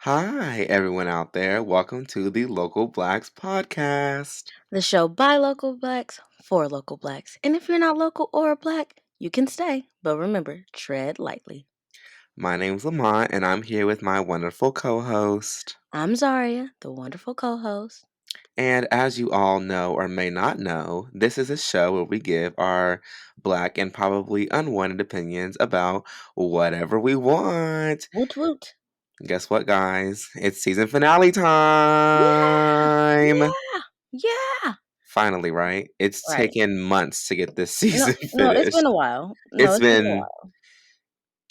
Hi, everyone out there. Welcome to the Local Blacks podcast. The show by local blacks for local blacks. And if you're not local or black, you can stay. But remember, tread lightly. My name's Lamont, and I'm here with my wonderful co host. I'm Zaria, the wonderful co host. And as you all know or may not know, this is a show where we give our black and probably unwanted opinions about whatever we want. Woot woot. Guess what, guys? It's season finale Yeah, time. yeah. Finally, right? It's Right. taken months to get this No, season no, it's finished. been a while. No, It's it's been a been while.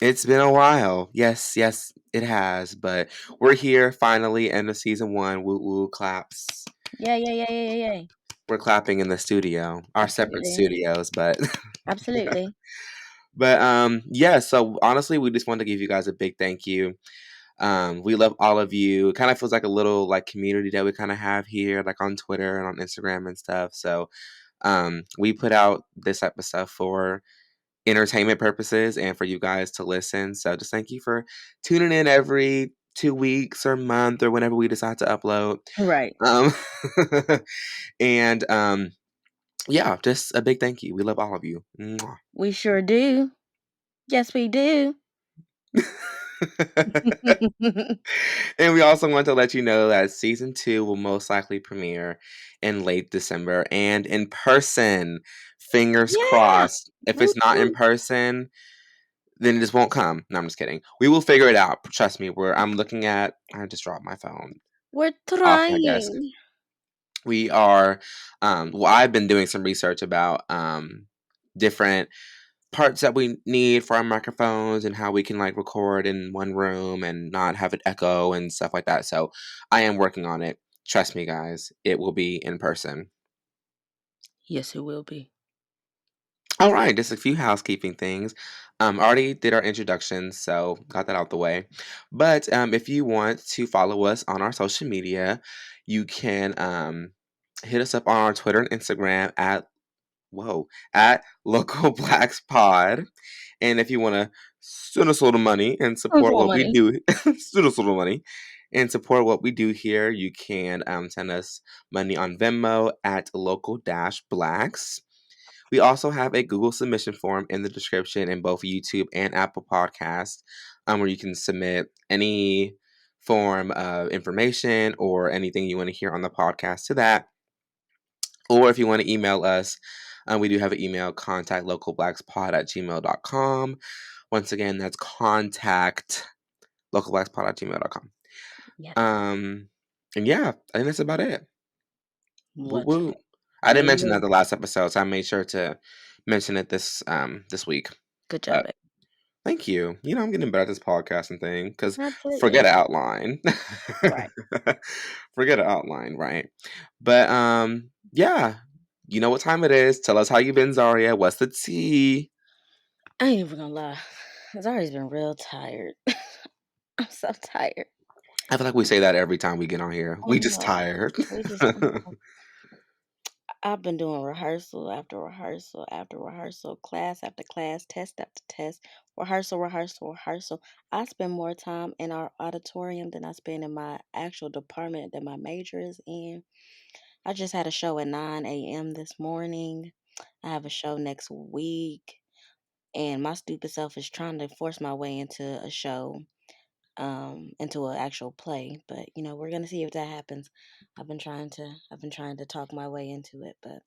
It's been a while. Yes, yes, it has. But we're here finally, end of season one. Woo woo claps. Yeah. We're clapping in the studio, our separate Absolutely. studios, but Absolutely. yeah. So honestly, we just wanted to give you guys a big thank you. We love all of you. It kind of feels like a little like community that we kind of have here, like on Twitter and on Instagram and stuff. So we put out this type of stuff for entertainment purposes and for you guys to listen. So just thank you for tuning in every 2 weeks or month or whenever we decide to upload. Right. Um, and yeah, just a big thank you. We love all of you. Mwah. We sure do. Yes, we do. And we also want to let you know that season 2 will most likely premiere in late December and in person. Fingers Yeah. crossed. If it's Woot not in woot. person, then it just won't come. No, I'm just kidding. We will figure it out. Trust me. I'm looking at. I just dropped my phone We're off my desk. trying. We are. Well, I've been doing some research about different parts that we need for our microphones and how we can like record in one room and not have it echo and stuff like that. So I am working on it. Trust me, guys. It will be in person. Yes, it will be. All right, just a few housekeeping things. Already did our introductions, so got that out the way. But if you want to follow us on our social media, you can hit us up on our Twitter and Instagram at Local Blacks Pod. And if you want to send us a little money and Some support more what we money. do, send us a little money and support what we do here, you can send us money on Venmo at local-blacks. We also have a Google submission form in the description in both YouTube and Apple Podcasts, where you can submit any form of information or anything you want to hear on the podcast to that. Or if you want to email us, we do have an email, contactlocalblackspod@gmail.com. Once again, that's contactlocalblackspod@gmail.com. Yes. And yeah, I think that's about it. Woo What? woo. I didn't mention that Amen. the last episode, so I made sure to mention it this week. Good job, But babe. thank you. I'm getting better at this podcasting thing because forget Absolutely. an outline. Right. Forget an outline, right? But yeah. You know what time it is. Tell us how you been, Zaria. What's the tea? I ain't even gonna lie. Zari's been real tired. I'm so tired. I feel like we say that every time we get on here. I We just know. tired. We just, I've been doing rehearsal after rehearsal after rehearsal, class after class, test after test, rehearsal. I spend more time in our auditorium than I spend in my actual department that my major is in. I just had a show at 9 a.m. this morning. I have a show next week. And my stupid self is trying to force my way into a show, into an actual play. But we're gonna see if that happens. I've been trying to talk my way into it, but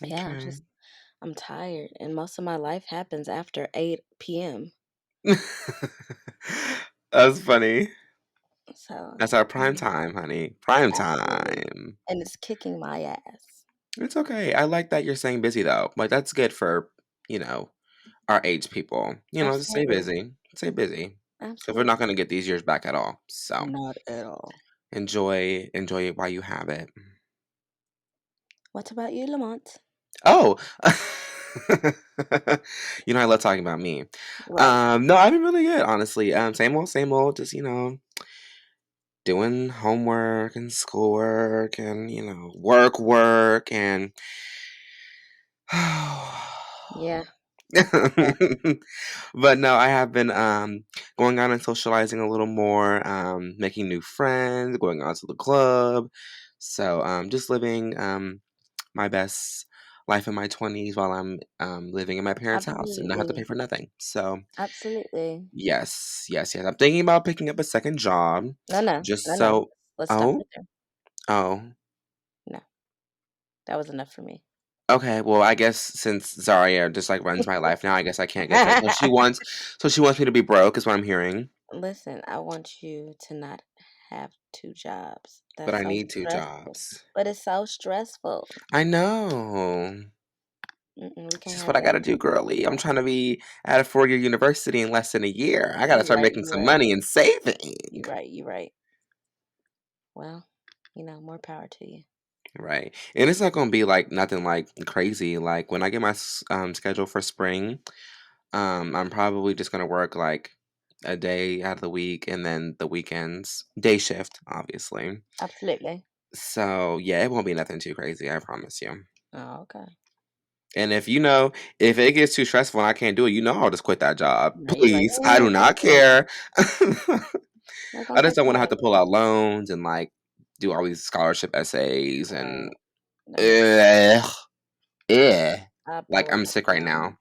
yeah, Okay. I'm tired, and most of my life happens after 8 p.m. That's funny. So That's our prime yeah, time, honey. Prime absolutely, time. and it's kicking my ass. It's okay. I like that you're staying busy though. Like that's good for, you know, our age people. Just stay Absolutely, busy. Stay busy. Because we're not absolutely, gonna get these years back at all. So not at all. enjoy it while you have it. What about you, Lamont? Oh, I love talking about me. Right. No, I've been really good, honestly. Same old, just doing homework and schoolwork and work and Yeah. Yeah, But no, I have been going out and socializing a little more, making new friends, going out to the club. So just living my best life in my 20s while I'm living in my parents' house and not have to pay absolutely. for nothing. So Absolutely. yes, yes, yes. I'm thinking about picking up a second job No, no, just no, no. so. Let's stop Oh, right there. oh. No, that was enough for me. Okay, well, I guess since Zaria just like runs my life now, I guess I can't get that. So she wants me to be broke, is what I'm hearing. Listen, I want you to not have two jobs. But That's I so need two stressful. jobs. But it's so stressful. I know. Mm-mm, we It's can't just what have I that. gotta do, girly. I'm trying to be at a 4-year university in less than a year. I gotta You start right, making you some right, money and saving. you right, you right. Well, more power to you. Right. And it's not gonna be like nothing like crazy. Like when I get my schedule for spring, I'm probably just gonna work like a day out of the week and then the weekends, day shift, obviously. Absolutely. So yeah, it won't be nothing too crazy, I promise you. Oh, okay. And if it gets too stressful and I can't do it, I'll just quit that job. No, you're like, Please. I do not mm-mm. care. Like, I I'm just don't taking want to have a to pull out loans and like do all these scholarship essays and right. No, ugh, ugh. I Like I'm apologize sick for right that now. one.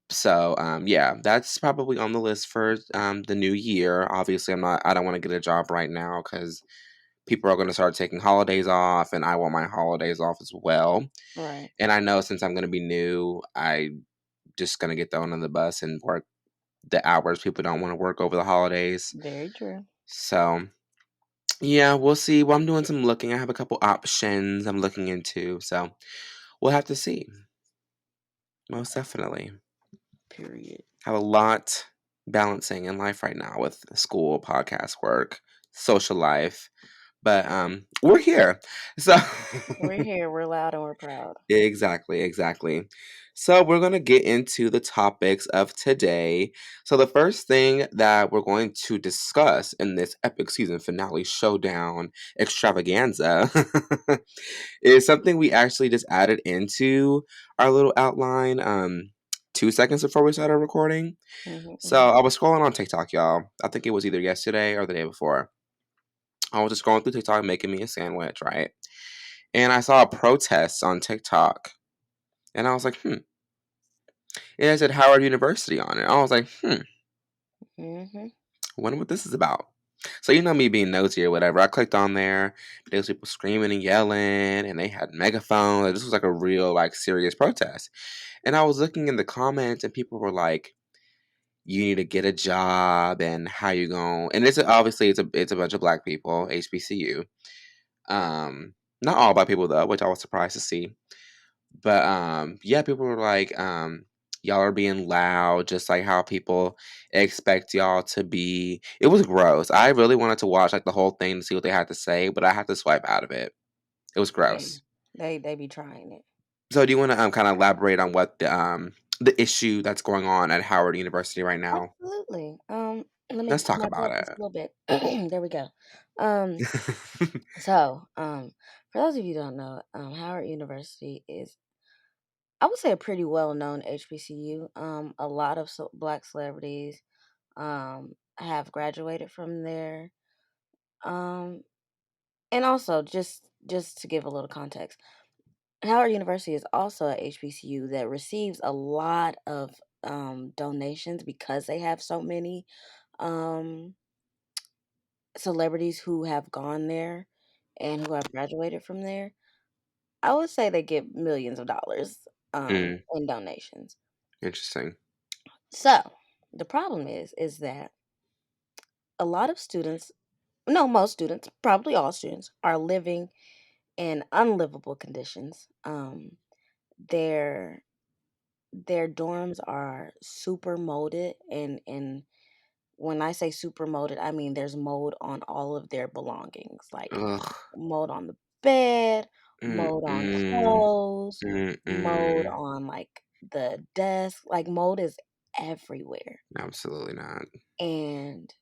So yeah, that's probably on the list for the new year. Obviously, I don't want to get a job right now because people are going to start taking holidays off, and I want my holidays off as well. Right. And I know since I'm going to be new, I just going to get thrown on the bus and work the hours people don't want to work over the holidays. Very true. So yeah, we'll see. Well, I'm doing some looking. I have a couple options I'm looking into. So we'll have to see. Most definitely. Period. Have a lot balancing in life right now with school, podcast work, social life. But we're here. So We're here. We're loud and we're proud. exactly, exactly. So we're going to get into the topics of today. So the first thing that we're going to discuss in this epic season finale showdown extravaganza is something we actually just added into our little outline 2 seconds before we started recording. Hmm, So hmm. I was scrolling on TikTok, y'all. I think it was either yesterday or the day before. I was just scrolling through TikTok making me a sandwich, right? And I saw a protest on TikTok. And I was like, And it said Howard University on it. I was like, Hmm. I wonder what this is about. So me being nosy or whatever. I clicked on there. There was people screaming and yelling, and they had megaphones. Like, this was like a real, like, serious protest. And I was looking in the comments, and people were like, "You need to get a job, and how you going?" And it's obviously it's a bunch of black people, HBCU. Not all black people though, which I was surprised to see. But yeah, people were like, y'all are being loud, just like how people expect y'all to be. It was gross. I really wanted to watch like the whole thing to see what they had to say, but I had to swipe out of it. It was Hey, gross. they be trying it. So do you want to kind of elaborate on what the issue that's going on at Howard University right now? Absolutely. Let me Let's pull talk my about throat just a little bit. There we go. Um, it. for those of you who don't know, Howard University is, I would say, a pretty well-known HBCU. A lot of black celebrities have graduated from there. Um, and also, just to give a little context, Howard University is also a HBCU that receives a lot of donations because they have so many um, celebrities who have gone there and who have graduated from there. I would say they get millions of dollars Mm, in donations. interesting. So the problem is that a lot of students, no, most students, probably all students, are living in unlivable conditions. Their their dorms are super molded, and when I say super molded, I mean there's mold on all of their belongings, like Ugh. mold on the bed, mold on Mm-mm. clothes, mold Mm-mm. on like the desk, like mold is everywhere. Absolutely not. And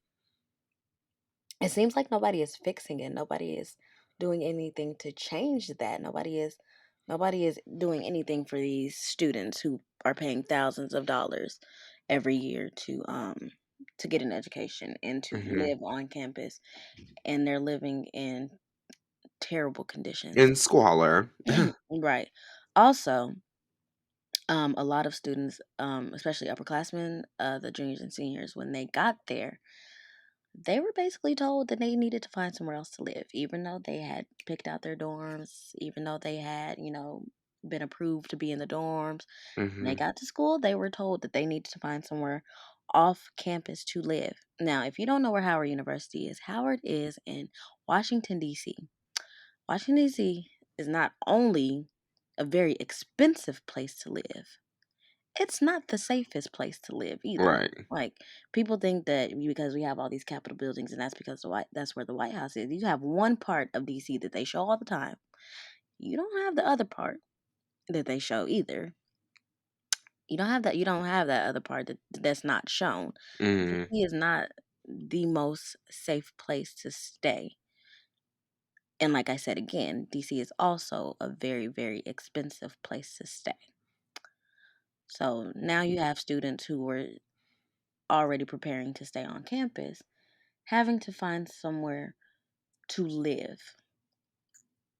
it seems like nobody is fixing it. Nobody is doing anything to change that. Nobody is doing anything for these students who are paying thousands of dollars every year to get an education and to Mhm. live on campus, and they're living in terrible conditions. In squalor. Right. Also, a lot of students, especially upperclassmen, the juniors and seniors, when they got there, they were basically told that they needed to find somewhere else to live, even though they had picked out their dorms, even though they had, been approved to be in the dorms. When they Mhm. got to school, they were told that they needed to find somewhere off campus to live. Now, if you don't know where Howard University is, Howard is in Washington, D.C. Washington, D.C. is not only a very expensive place to live, it's not the safest place to live either. Right. Like, people think that because we have all these Capitol buildings and that's because that's where the White House is. You have one part of DC that they show all the time. You don't have the other part that they show either. You don't have that other part that's not shown. Mhm. DC is not the most safe place to stay. And like I said again, DC is also a very, very expensive place to stay. So now you have students who were already preparing to stay on campus having to find somewhere to live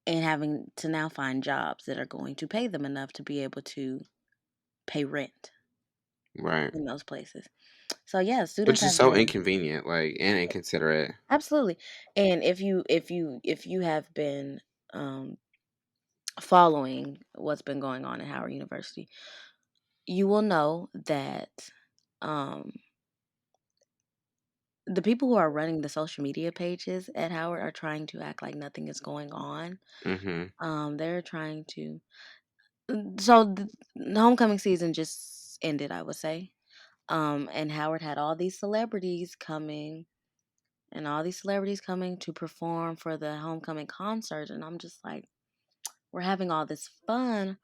and having to now find jobs that are going to pay them enough to be able to pay rent Right. in those places. So yeah, students Which is have so been inconvenient, like, and inconsiderate. absolutely. And if you have been um, following what's been going on at Howard University, you will know that um, the people who are running the social media pages at Howard are trying to act like nothing is going on. Mhm. They're trying to. So the homecoming season just ended, I would say. And Howard had all these celebrities coming and all these celebrities coming to perform for the homecoming concert. And I'm just like, we're having all this fun,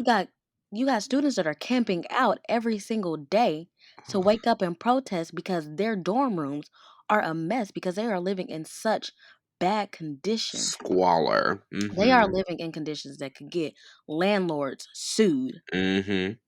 but you got students that are camping out every single day to wake up and protest because their dorm rooms are a mess because they are living in such bad condition. Squalor. They are Mhm. living in conditions that could get landlords sued. Mhm.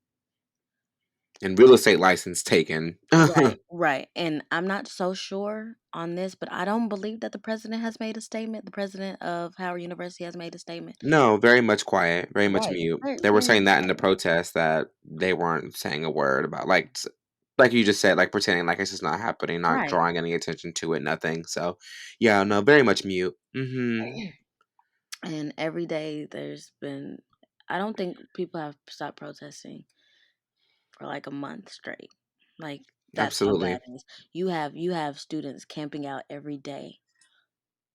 And real estate license taken. Right, right. And I'm not so sure on this, but I don't believe that the president has made a statement. The president of Howard University has made a statement. No, very much quiet, very much Right. mute. Very, They were very much saying that in the quiet. protest that they weren't saying a word about, like you just said, like pretending like it's just not happening, not Right. drawing any attention to it, nothing. So, yeah, no, very much mute. Mhm. And every day there's been, I don't think people have stopped protesting for like a month straight. Like that's how bad Absolutely. it is. You have students camping out every day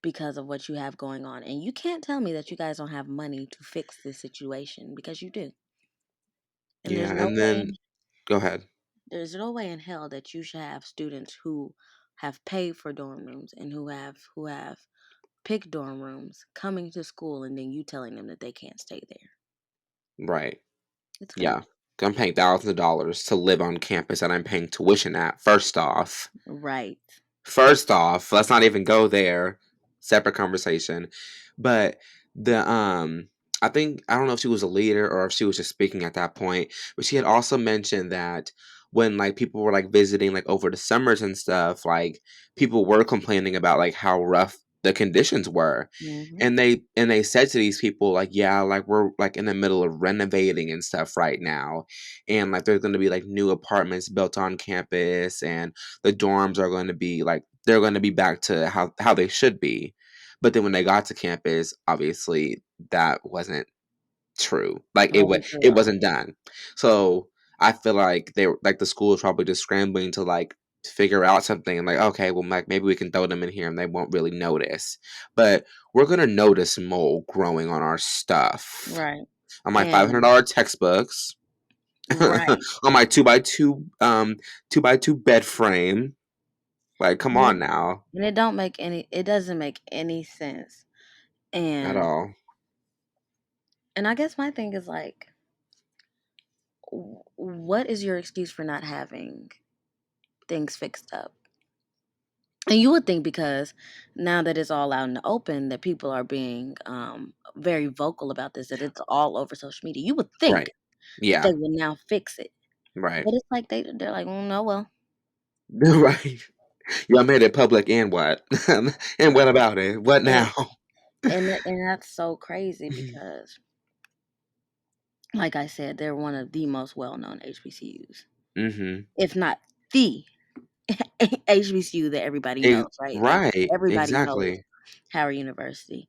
because of what you have going on. And you can't tell me that you guys don't have money to fix this situation because you do. And Yeah, and then go ahead. there's no way in hell that you should have students who have paid for dorm rooms and who have picked dorm rooms coming to school and then you telling them that they can't stay there. Right. It's Yeah. crazy. I'm paying thousands of dollars to live on campus and I'm paying tuition at, first off. Right. First off, let's not even go there. Separate conversation. But the I think I don't know if she was a leader or if she was just speaking at that point, but she had also mentioned that when like people were like visiting like over the summers and stuff, like people were complaining about like how rough the conditions were. Mhm. And they said to these people like, yeah, like we're like in the middle of renovating and stuff right now. And like there's gonna be like new apartments built on campus and the dorms are going to be like they're going to be back to how they should be. But then when they got to campus, obviously that wasn't true. Like It wasn't true it at all. wasn't done. So I feel like they were like the school is probably just scrambling to like figure out something and like okay, well like maybe we can throw them in here and they won't really notice. But we're gonna notice mold growing on our stuff. Right. On my And $500 textbooks, right. on my 2x2 bed frame, like, come And on now. it doesn't make any sense. At And all. I guess my thing is like what is your excuse for not having things fixed up? And you would think because now that it's all out in the open that people are being very vocal about this, that it's all over social media. You would think Right. that they Yeah. will now fix it. Right. But it's like they're like, "Mm, no, well." Right. Y'all made it public and what? And what Right. about it? What And now? and that's so crazy because, like I said, they're one of the most well-known HBCUs, Mhm. if not the HBCU that everybody knows, right? Like, Right. everybody knows Exactly. Howard University.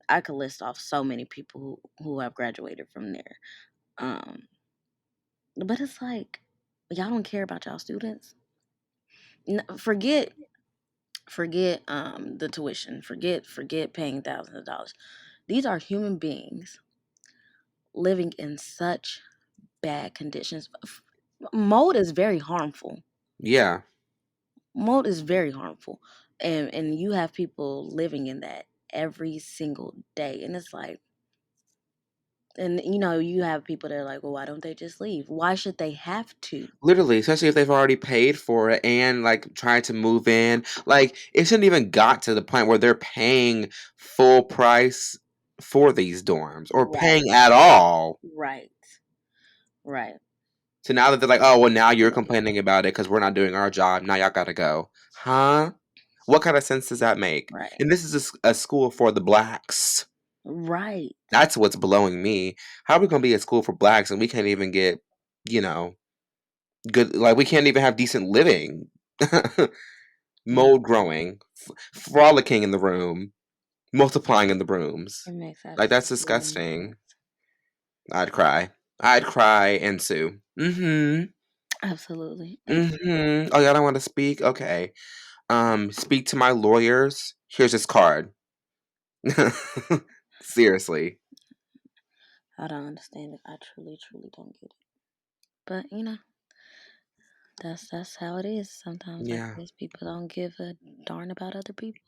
I could list off so many people who have graduated from there. Um, but it's like, y'all don't care about y'all students. Forget the tuition. Forget paying thousands of dollars. These are human beings living in such bad conditions. Mold is very harmful. Yeah. Mold is very harmful. And you have people living in that every single day. And it's like, and you have people that are like, well, why don't they just leave? Why should they have to? Literally, especially if they've already paid for it and like tried to move in. Like it shouldn't even got to the point where they're paying full price for these dorms or Right, paying at all. right, right. So now that they're like, oh well, now you're Yeah, complaining about it because we're not doing our job. Now y'all gotta go, huh? What kind of sense does that make? right, And this is a school for the blacks. right. That's what's blowing me. How are we gonna be a school for blacks and we can't even get, you know, good? Like we can't even have decent living. No, Mold growing, frolicking in the room, multiplying in the rooms. it makes Like that's absolutely no disgusting. sense. I'd cry. I'd cry and sue. Mm-hmm. Absolutely, absolutely. Mm-hmm. Oh, y'all don't want to speak? Okay. Speak to my lawyers. Here's his card. Seriously. I don't understand it. I truly, truly don't get it. But that's how it is. Sometimes I Yeah. guess people don't give a darn about other people.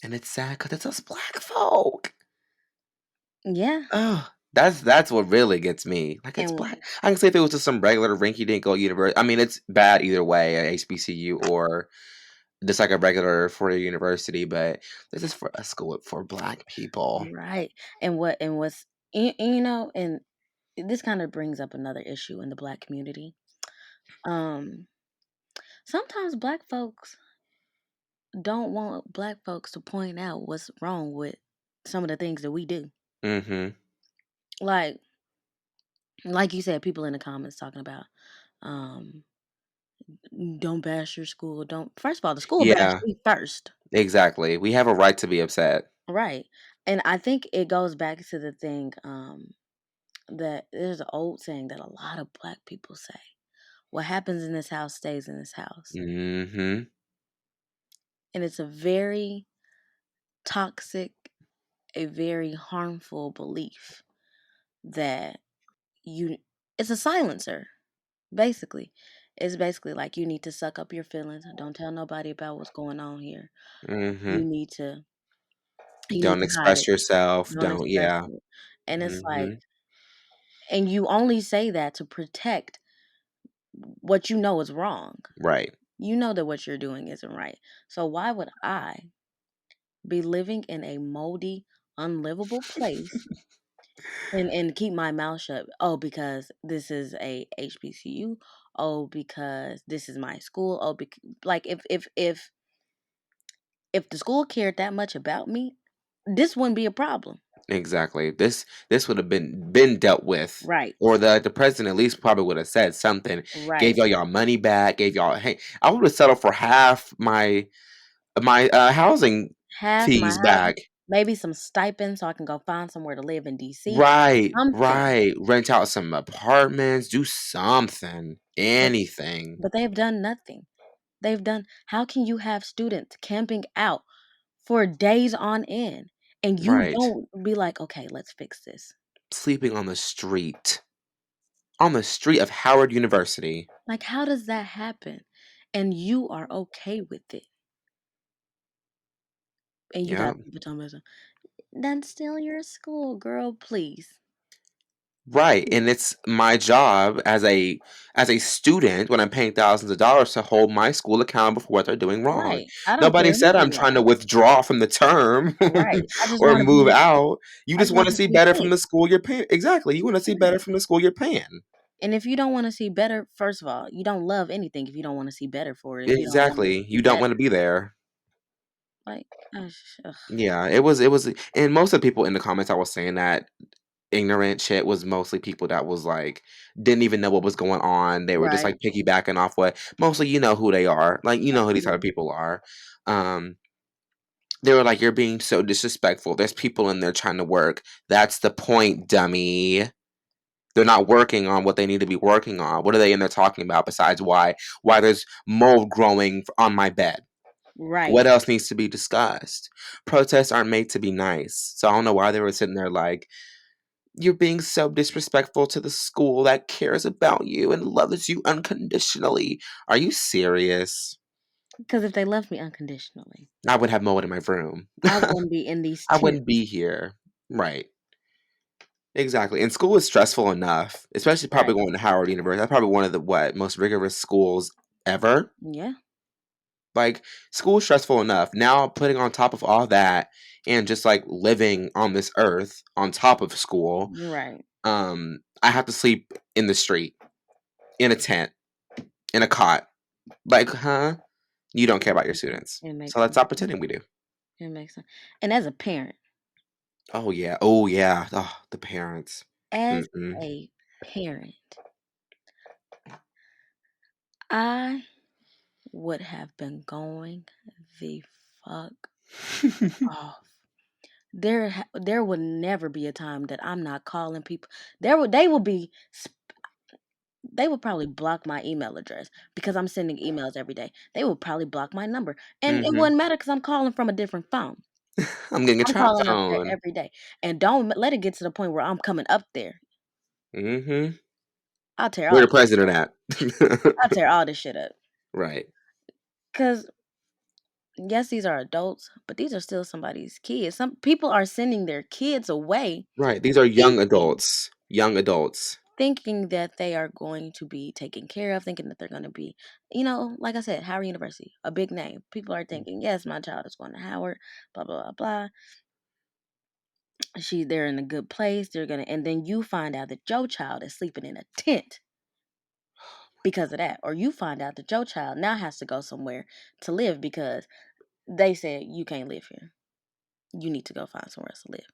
And it's sad because it's us black folk. Yeah, Oh, that's what really gets me. Like it's and black. I can say if it was just some regular rinky dink old university. I mean, it's bad either way at HBCU or just like a regular 4-year university, but this is for a school for black people. right, and what's and this kind of brings up another issue in the black community. Um, Sometimes black folks don't want black folks to point out what's wrong with some of the things that we do. Mm-hmm. Like like you said, people in the comments talking about um don't bash your school. Don't First of all, the school bashed Yeah, me first. exactly. We have a right to be upset. Right. And I think it goes back to the thing that there's an old saying that a lot of black people say. What happens in this house stays in this house. Mm-hmm. And it's a very toxic, a very harmful belief that you it's a silencer, basically. It's basically like you need to suck up your feelings. Don't tell nobody about what's going on here. Mm-hmm. You need to you need Don't to hide express it. yourself. Don't Don't. express Yeah. it. And it's like, Mm-hmm. and you only say that to protect what you know is wrong. Right. You know that what you're doing isn't right. So why would I be living in a moldy, unlivable place and keep my mouth shut? Oh, because this is a HBCU. Oh, because this is my school. Oh, like if the school cared that much about me, this wouldn't be a problem. Exactly. This would have been dealt with. Right. Or the president at least probably would have said something, gave Right. y'all money back, gave y'all hey, I would have settled for half my housing Half my fees house, back. maybe some stipend so I can go find somewhere to live in DC. Right, Something. right. Rent out some apartments, do something, But anything. but they've done nothing. How can you have students camping out for days on end and you Right. don't be like, "Okay, let's fix this." Sleeping on the street of Howard University. Like, how does that happen? And you are okay with it. And you got Yep. people telling me, "That's still your school, girl, please." Right, and it's my job as a student when I'm paying thousands of dollars to hold my school accountable for what they're doing wrong. Right. I don't Nobody care who said I'm they trying to are. withdraw from the term Right. I just or wanna move be out. You I just just want want to them see to be better from paid. the school you're paying. Exactly. You want to see Right. better from the school you're paying. And if you don't wanna see better, first of all, you don't love anything if you don't wanna see better for it, if you don't wanna Exactly. see You don't better. want to be there. Like, ugh. Yeah, it was and most of the people in the comments I was saying that ignorant shit was mostly people that was like didn't even know what was going on. They were just Right. like piggybacking off what mostly you know who they are. Like you know who these type of Mhm. people are. Um they were like, you're being so disrespectful. There's people in there trying to work. That's the point, dummy. They're not working on what they need to be working on. What are they in there talking about besides why there's mold growing on my bed? Right. What else needs to be discussed? Protests aren't made to be nice. So I don't know why they were sitting there like, you're being so disrespectful to the school that cares about you and loves you unconditionally. Are you serious? Because if they loved me unconditionally, I would have mold in my room. I wouldn't be in these I wouldn't tents. be here. Right. Exactly. And school is stressful enough, especially probably Right. going to Howard University. That's probably one of the most rigorous schools ever. Yeah. Like school is stressful enough. Now putting on top of all that and just like living on this earth on top of school, Right. I have to sleep in the street, in a tent, in a cot. Like, huh? You don't care about your students. It So makes let's sense. stop pretending we do. It makes sense. And as a parent, Oh yeah. Oh yeah. Oh, the parents. as Mm-mm. a parent, I would have been going the fuck off. There would never be a time that I'm not calling people. They will be they would probably block my email address because I'm sending emails every day. They would probably block my number. And it Mm-hmm. wouldn't matter because I'm calling from a different phone. I'm getting a I'm trap calling up there phone. every day. And don't let it get to the point where I'm coming up there. Mm-hmm. I'll tear Where all the this shit president up. at? I'll tear all this shit up. Right. Cause yes, these are adults, but these are still somebody's kids. Some people are sending their kids away Right. These are young thinking adults. Young adults. thinking that they are going to be taken care of, thinking that they're going to be, like I said, Howard University, a big name. People are thinking, yes, my child is going to Howard, blah blah blah blah. They're in a good place. They're gonna, and then you find out that your child is sleeping in a tent because of that, or you find out that your child now has to go somewhere to live because they said you can't live here. You need to go find somewhere else to live.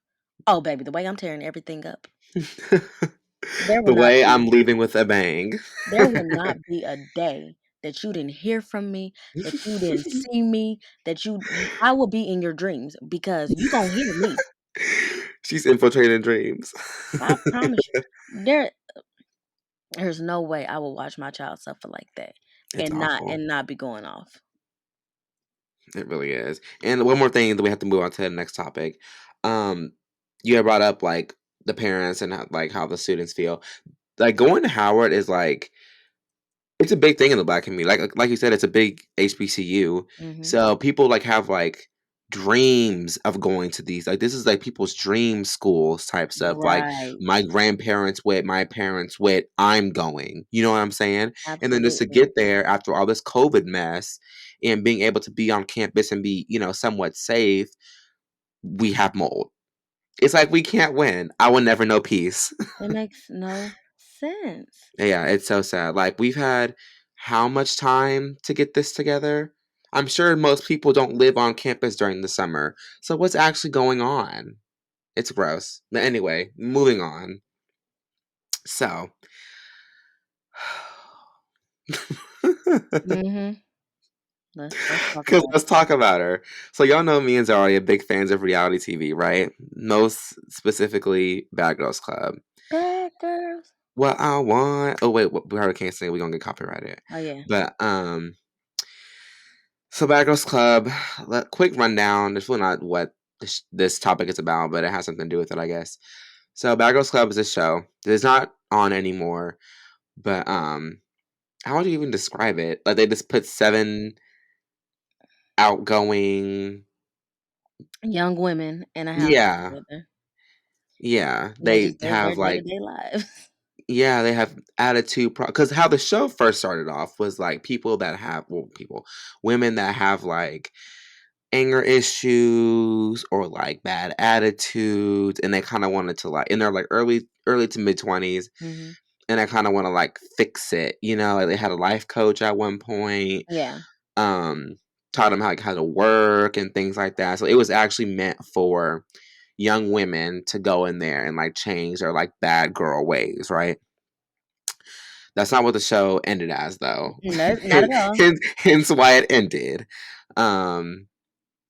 Oh, baby, the way I'm tearing everything up, there will The not way I'm be leaving with a bang. there will not be a day that you didn't hear from me, that you didn't see me, that I will be in your dreams because you gonna hear me. She's infiltrating dreams. I promise you. There's no way I will watch my child suffer like that It's and not awful. be going off. It really is. And one more thing that we have to move on to the next topic. Um, you had brought up like the parents and how the students feel. Like going to Howard is like it's a big thing in the Black community. Like you said, it's a big HBCU. Mhm. So people like have like dreams of going to these. Like this is like people's dream schools type stuff. Like Right. my grandparents went, my parents went. I'm going. You know what I'm saying? And then just to Absolutely. get there after all this COVID mess and being able to be on campus and be somewhat safe, we have mold. It's like we can't win. I will never know peace. It makes no sense. Yeah, it's so sad. Like we've had how much time to get this together? I'm sure most people don't live on campus during the summer. So what's actually going on? It's gross. But anyway, moving on. So Mhm. Let's talk Cause about let's it. talk about her. So y'all know me and Zaria are big fans of reality TV, right? Most specifically Bad Girls Club. Bad girls. What I want. Oh wait, we already can't say we're gonna get copyrighted. Oh yeah. But so Bad Girls Club, quick rundown. It's really not what this topic is about, but it has something to do with it, I guess. So Bad Girls Club is a show that is not on anymore, but how would you even describe it? Like they just put seven outgoing, Young women in a house yeah, together. Yeah, And they they just live their have, like day-to-day lives. yeah, they have attitude because how the show first started off was, like, women that have, like, anger issues or, like, bad attitudes, and they kinda wanted to, like in their, like, early to mid-20s, Mhm. and I kinda wanna, like, fix it, like, they had a life coach at one point, Yeah. um, taught them how to work and things like that, so it was actually meant for young women to go in there and, like, change their, like, bad girl ways, right? That's not what the show ended as, though. No, not at all. Hence why it ended. Um,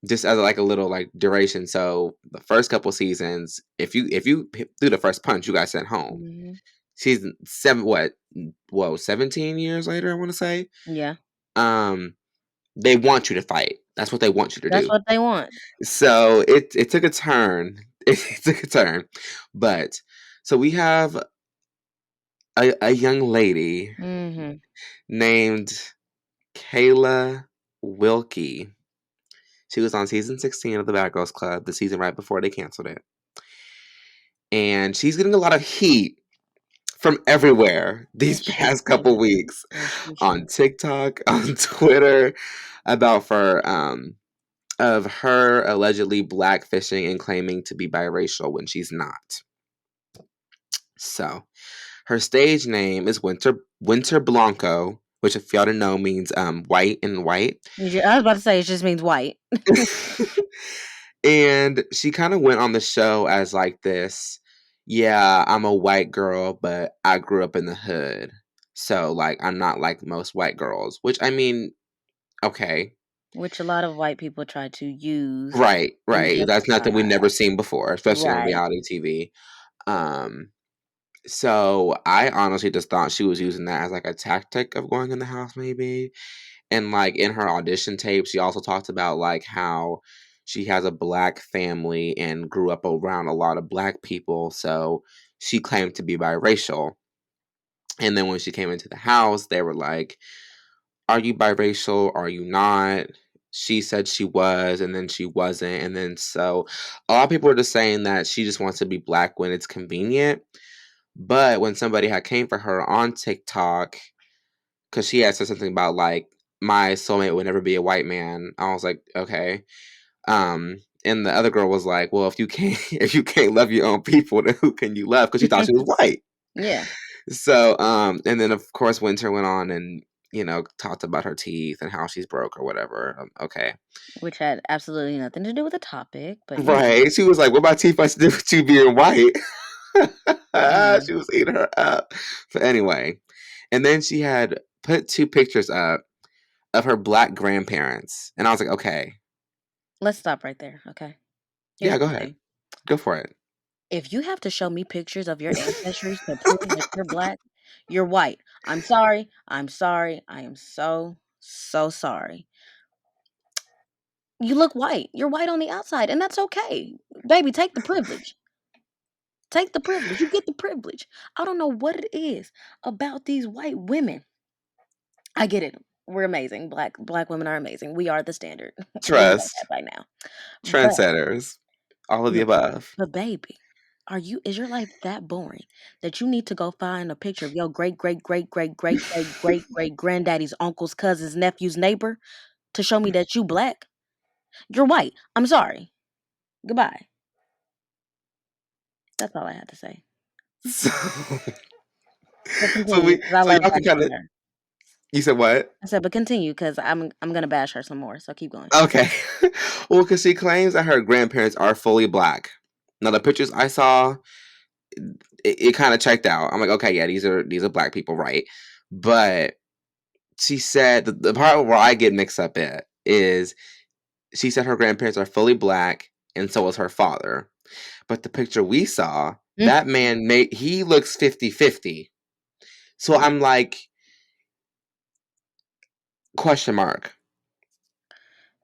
just as, like, a little, like, duration, so the first couple seasons, if you threw the first punch, you got sent home. Mhm. Season 7 whoa, 17 years later, I wanna say? Yeah. Um, they want you to fight. That's what they want you to That's do. what they want. So it took a turn. It took a turn. But so we have a young lady Mhm. named Kayla Wilkie. She was on season 16 of the Bad Girls Club, the season right before they canceled it. And she's getting a lot of heat from everywhere these As she past couple should. weeks As she on should. TikTok, on Twitter, about for of her allegedly blackfishing and claiming to be biracial when she's not. So her stage name is Winter Blanco, which if y'all didn't know means white and white. I was about to say it just means white. And she kind of went on the show as like this, yeah, I'm a white girl, but I grew up in the hood. So like I'm not like most white girls, which I mean, okay. Which a lot of white people try to use Right, and right. That's justify. nothing we've never seen before, especially on Right. reality TV. Um so I honestly just thought she was using that as like a tactic of going in the house maybe. And, like, in her audition tape, she also talked about, like, how she has a black family and grew up around a lot of black people, so she claimed to be biracial. And then when she came into the house, they were like, "Are you biracial? Are you not?" She said she was, and then she wasn't, and then so a lot of people are just saying that she just wants to be black when it's convenient, but when somebody had came for her on TikTok 'cause she had said something about, like, "My soulmate would never be a white man." I was like, "Okay." And the other girl was like, "Well, if you can't if you can't love your own people, then who can you love?" 'Cause she thought she was white. Yeah. So, and then, of course, Winter went on and, talked about her teeth and how she's broke or whatever. Okay. Which had absolutely nothing to do with the topic, but Right. She was like, "What my teeth has to do with you being white?" yeah. She was eating her up. But anyway, and then she had put 2 pictures up of her black grandparents, and I was like, "Okay. Let's stop right there, okay? Here's Yeah, go the ahead. thing. Go for it." If you have to show me pictures of your ancestries to prove that you're black, you're white. I'm sorry. I'm sorry. I am so, so sorry. You look white. You're white on the outside, and that's okay. Baby, take the privilege. Take the privilege. You get the privilege. I don't know what it is about these white women. I get it. We're amazing. Black women are amazing. We are the standard. We know that Trust. by now. But Trendsetters. All of the but above. but baby, is your life that boring that you need to go find a picture of your great great great great great great great great granddaddy's uncle's cousin's nephew's neighbor to show me that you black? You're white. I'm sorry. Goodbye. That's all I had to say. So But so continue, we because I so love y'all can bashing kinda her. you said what? I said, but continue, because I'm gonna bash her some more. So keep going. Okay. Well, because she claims that her grandparents are fully black. Now, the pictures I saw, it kinda checked out. I'm like, "Okay, yeah, these are black people, right?" But she said the part where I get mixed up at is she said her grandparents are fully black, and so is her father. But the picture we saw, Mm. that man made he looks 50-50. So I'm like, question mark.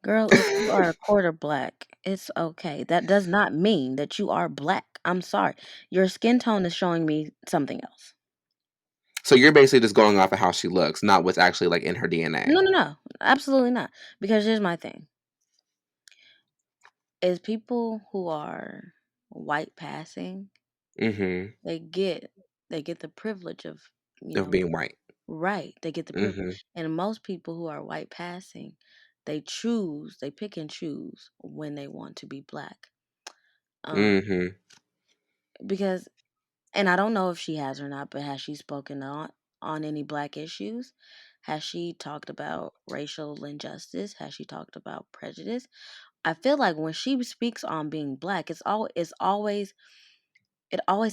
Girl, if you are a quarter black, it's okay. That does not mean that you are black. I'm sorry. Your skin tone is showing me something else. So you're basically just going off of how she looks, not what's actually like in her DNA. No, no, no. Absolutely not. Because here's my thing. Is people who are white passing Mhm. They get they get the privilege of, you Of know being white. right, they get the privilege. Mhm. And most people who are white passing, they pick and choose when they want to be black. Um, Mhm. because and I don't know if she has or not, but has she spoken on any black issues? Has she talked about racial injustice? Has she talked about prejudice? I feel like when she speaks on being black, it always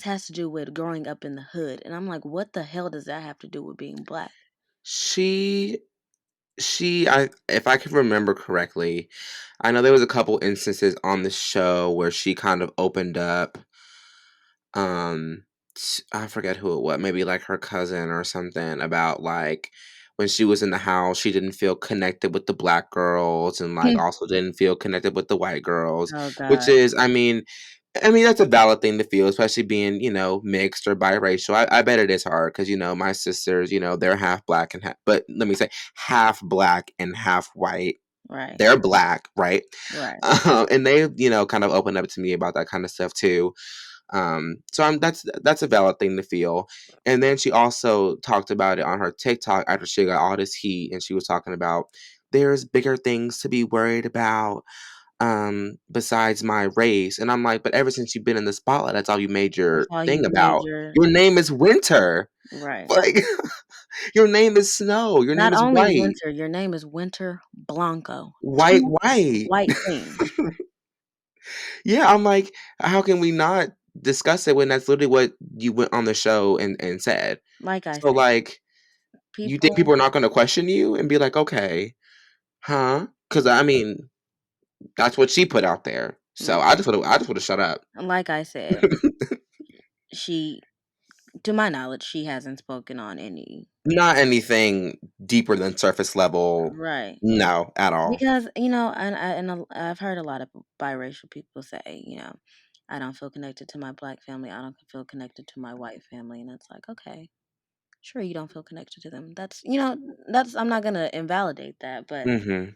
has to do with growing up in the hood. And I'm like, what the hell does that have to do with being black? She I if I can remember correctly, I know there was a couple instances on the show where she kind of opened up, um, I forget who it was, maybe like her cousin or something about like when she was in the house, she didn't feel connected with the black girls and like also didn't feel connected with the white girls, Oh which God. is, I mean, that's a valid thing to feel, especially being, mixed or biracial. I bet it is hard because, my sisters, they're half black and half, but let me say half black and half white. Right. They're black, right? Right. And they, kind of opened up to me about that kind of stuff too. So that's a valid thing to feel. And then she also talked about it on her TikTok after she got all this heat, and she was talking about there's bigger things to be worried about besides my race. And I'm like, but ever since you've been in the spotlight, that's all you made That's your all thing you made about. your Your name is Winter. right. That's Like your name is Snow. Your name not is only White. Winter, your name is Winter Blanco. White, Two white. white things. Yeah, I'm like, how can we not discuss it when that's literally what you went on the show and said? Like I So said, like, you think people people are not going to question you and be like, okay, huh? Because I mean, that's what she put out there. So I just would have shut up. like I said, she to my knowledge, she hasn't spoken on any Not anything deeper than surface level. right. No, at all. Because, I've heard a lot of biracial people say, I don't feel connected to my black family. I don't feel connected to my white family. And it's like, okay, sure, you don't feel connected to them. I'm not going to invalidate that. But Mhm.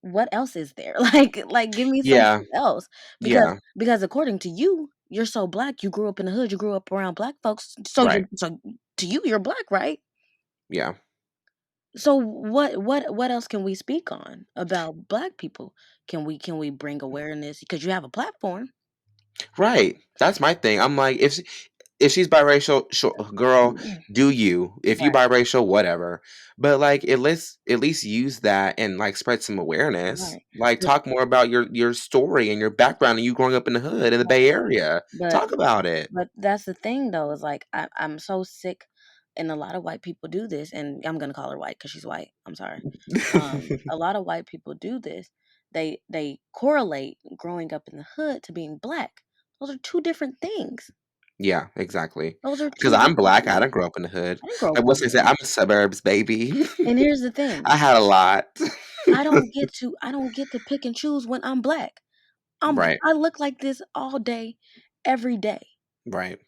what else is there? Like, give me something Yeah. else. Because, Yeah. because according to you, you're so black. You grew up in the hood. You grew up around black folks. Right. So to you, you're black, right? Yeah. So what else can we speak on about black people? Can we bring awareness because you have a platform? Right. That's my thing. I'm like, if she's biracial, sure, girl, do you? If you Right, biracial, whatever. But like, at least use that and like spread some awareness. right. Like, But talk more about your story and your background and you growing up in the hood in the Bay Area. but Talk about it. but that's the thing though, is like I'm so sick, and a lot of white people do this, and I'm gonna call her white because she's white. I'm sorry. A lot of white people do this. They correlate growing up in the hood to being black. Those are two different things. Yeah, exactly. Those are Because two I'm different black. I things. didn't grow up in the hood. I didn't grow up Like in what's the they say? hood. I'm a suburbs baby. And here's the thing. I had a lot. I don't get to pick and choose when I'm black. Right. I look like this all day, every day. Right.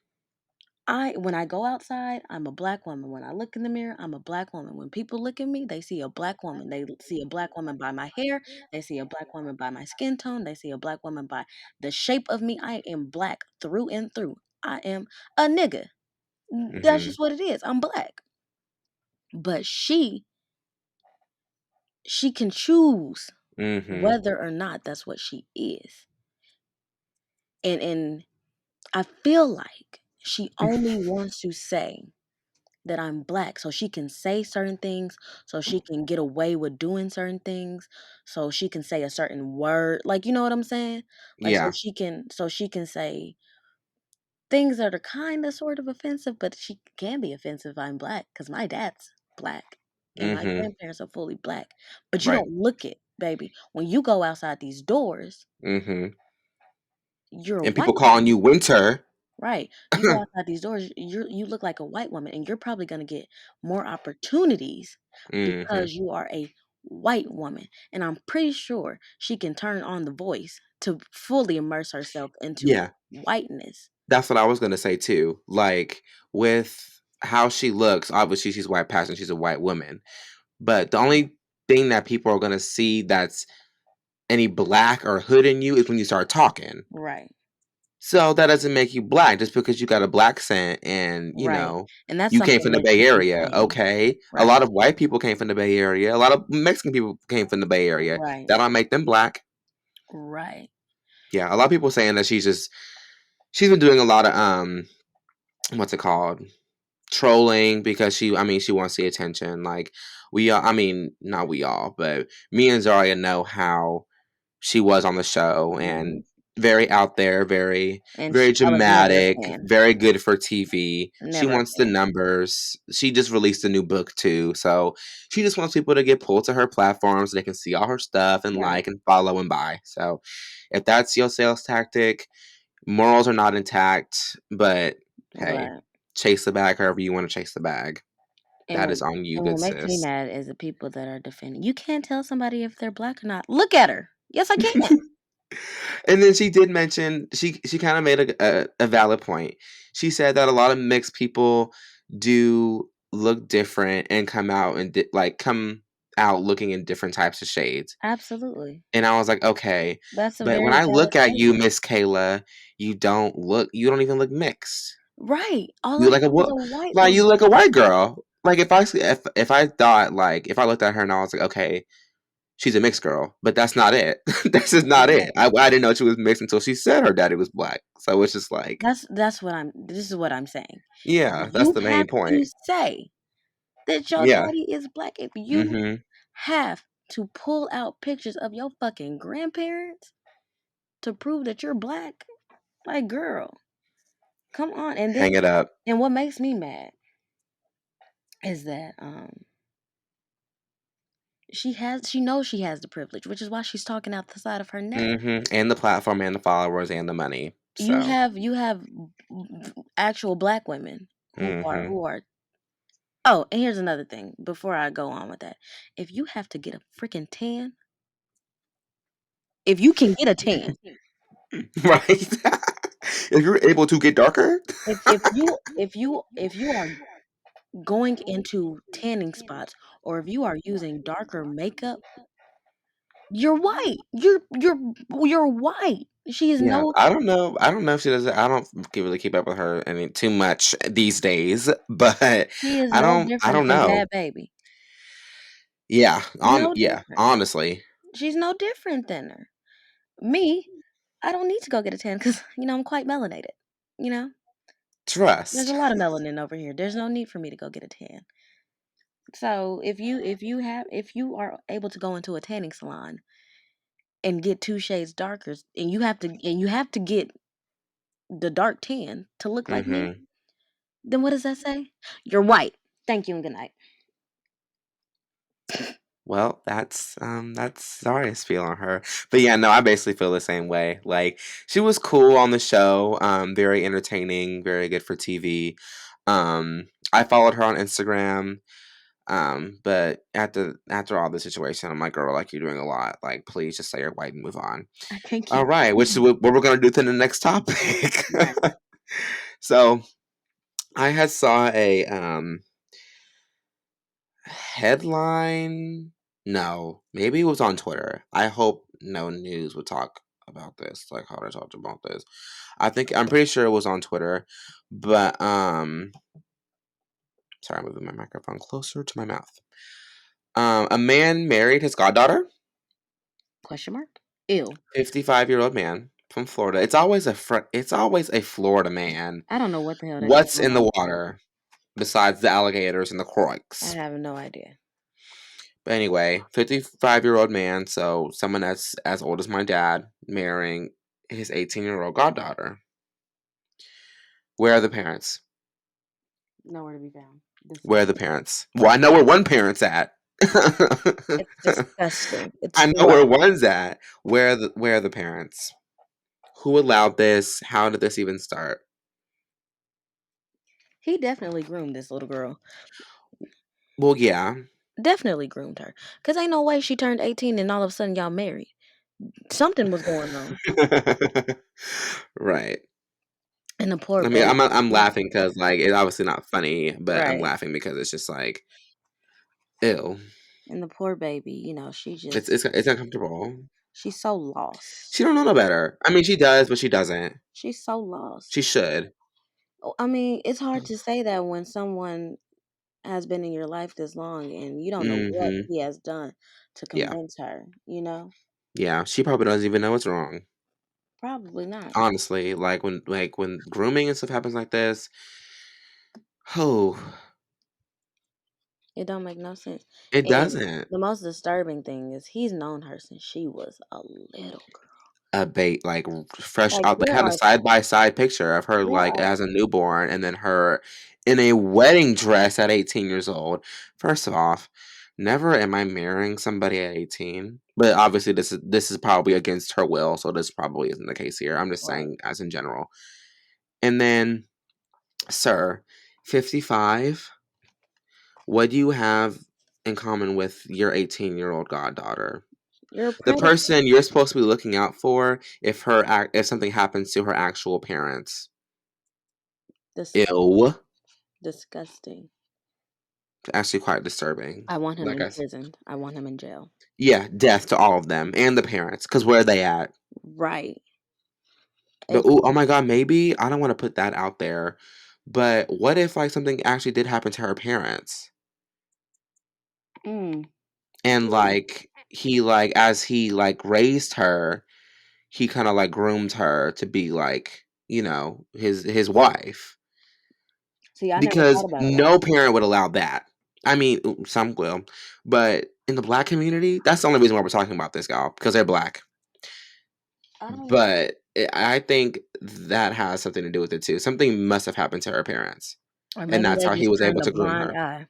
When I go outside, I'm a black woman. When I look in the mirror, I'm a black woman. When people look at me, they see a black woman. They see a black woman by my hair. They see a black woman by my skin tone. They see a black woman by the shape of me. I am black through and through. I am a nigga. That's Mhm. just what it is. I'm black. But she can choose Mhm. whether or not that's what she is. And I feel like she only wants to say that I'm black so she can say certain things, so she can get away with doing certain things, so she can say a certain word. Like, you know what I'm saying? Like, Yeah. so she can say things that are kind of sort of offensive, but she can be offensive if I'm black because my dad's black and my Mhm. grandparents are fully black. But you Right. don't look it, baby. When you go outside these doors, Mhm. you're a And people white calling woman. you Winter. Right. You go outside these doors, you look like a white woman, and you're probably gonna get more opportunities Mhm. because you are a white woman. And I'm pretty sure she can turn on the voice to fully immerse herself into Yeah. whiteness. That's what I was gonna say too. Like with how she looks, obviously she's white passing, she's a white woman. But the only thing that people are gonna see that's any black or hood in you is when you start talking. Right. So that doesn't make you black just because you got a black scent and, Right. And that's you came something from the that Bay you can Area, change. okay? A Right. lot of white people came from the Bay Area. A lot of Mexican people came from the Bay Area. Right. That don't make them black. Right. Yeah, a lot of people saying that she's been doing a lot of what's it called? Trolling because she wants the attention. Like we all, not we all, but me and Zaria know how she was on the show Mhm. and very out there, very And very I was never a dramatic, fan. very good for TV. She Never a wants the fan. numbers. She just released a new book too, so she just wants people to get pulled to her platform so they can see all her stuff and Right. like and follow and buy. So if that's your sales tactic, morals are not intact, but hey, Right. chase the bag however you want to chase the bag. That And is on you, and good what makes me sis. mad is the people that are defending. You can't tell somebody if they're black or not. Look at her. Yes, I can. And then she did mention she kind of made a valid point. She said that a lot of mixed people do look different and come out and come out looking in different types of shades. Absolutely. And I was like, okay, That's a but when very I valid look at you, statement. Miss Kayla, you don't even look mixed. Right. All You I like a see is what? a white Like you woman. like a white girl. Like if I thought like if I looked at her and I was like, okay, she's a mixed girl, but that's not it. That's just not it. Right. I didn't know she was mixed until she said her daddy was black. So it's just like, That's what I'm this is what I'm saying. yeah, that's You the main have to point. say that your Yeah. daddy is black if you Mhm. have to pull out pictures of your fucking grandparents to prove that you're black. Like, girl, come on. Hang it up. And what makes me mad is that she knows she has the privilege, which is why she's talking out the side of her neck. Mhm. And the platform and the followers and the money. So, You have actual black women mhm. who are. Oh, and here's another thing before I go on with that. If you have to get a freaking tan, if you can get a tan, Right. If you're able to get darker, if you are going into tanning spots or if you are using darker makeup, you're white. You're white. She is yeah, no I don't know. I don't know if she does it. I don't really keep up with her any too much these days, but she is no I different don't than know. Bad Baby. No Yeah, different. honestly. She's no different than her. Me, I don't need to go get a tan because I'm quite melanated. You know, there's Trust. a lot of melanin over here. There's no need for me to go get a tan. So if you are able to go into a tanning salon and get 2 shades darker, and you have to get the dark tan to look like me, Mhm. then what does that say? You're white. Thank you and good night. Well, that's sorry to spiel on her. But yeah, no, I basically feel the same way. Like she was cool on the show, very entertaining, very good for TV. I followed her on Instagram. But after all the situation, I'm like, girl, like you're doing a lot. Like, please just say you're white and move on. I can't All keep right, which is what we're gonna do to the next topic. right. So I had saw a headline. No, maybe it was on Twitter. I hope no news would talk about this. Like how would I talked about this? I'm pretty sure it was on Twitter, but sorry, I'm moving my microphone closer to my mouth. A man married his goddaughter. Question mark? Ew. 55-year-old man from Florida. It's always a Florida man. I don't know what the hell that is What's going in on the with that. water besides the alligators and the I croaks? have no idea. But anyway, 55-year-old man, so someone that's as old as my dad, marrying his 18-year-old goddaughter. Where are the parents? Nowhere to be found. Where are the parents? Well, I know where one parent's at. It's disgusting. It's I know where gross. one's at. Where are the parents? Who allowed this? How did this even start? He definitely groomed this little girl. Well, yeah. Definitely groomed her. Cause ain't no way she turned 18 and all of a sudden y'all married. Something was going on. Right. And the poor I mean, baby. I'm laughing because like it's obviously not funny, but I'm Right. laughing because it's just like, ew. And the poor baby, It's uncomfortable. she's so lost. She don't know no better. I mean, she does, but she doesn't. She's so lost. She should. Oh, I mean, it's hard to say that when someone has been in your life this long and you don't know what Mhm. he has done to Yeah. convince her, you know? Yeah, she probably doesn't even know what's wrong. Probably not. Honestly, when grooming and stuff happens like this, oh, It don't make no sense. it And doesn't. the most disturbing thing is he's known her since she was a little girl. A bait, like, fresh Like out they had a side-by-side picture of her, there like, are as a newborn and then her in a wedding dress at 18 years old. First off, never am I marrying somebody at 18, but obviously this is probably against her will, so this probably isn't the case here. I'm just right. saying as in general. And then, sir, 55, what do you have in common with your 18-year-old goddaughter? You're a The predator. person you're supposed to be looking out for if something happens to her actual parents. Disgusting. Ew. Disgusting. Actually quite disturbing. I want him Like in I s prison. I want him in jail. Yeah, death to all of them and the parents. Cause where are they at? Right. But, It's oh my god, maybe I don't wanna put that out there, but what if, like, something actually did happen to her parents? mm, And, like, as he, like, raised her, he kinda, like, groomed her to be, like, his wife. see, I never Because thought about it like no parent would allow that. I mean, some will, but in the black community, that's the only reason why we're talking about this, y'all, because they're black. I don't But I think that has something to do with it too. Something must have happened to her parents, or and maybe that's they how he just was turned able a to groom blind her. eye.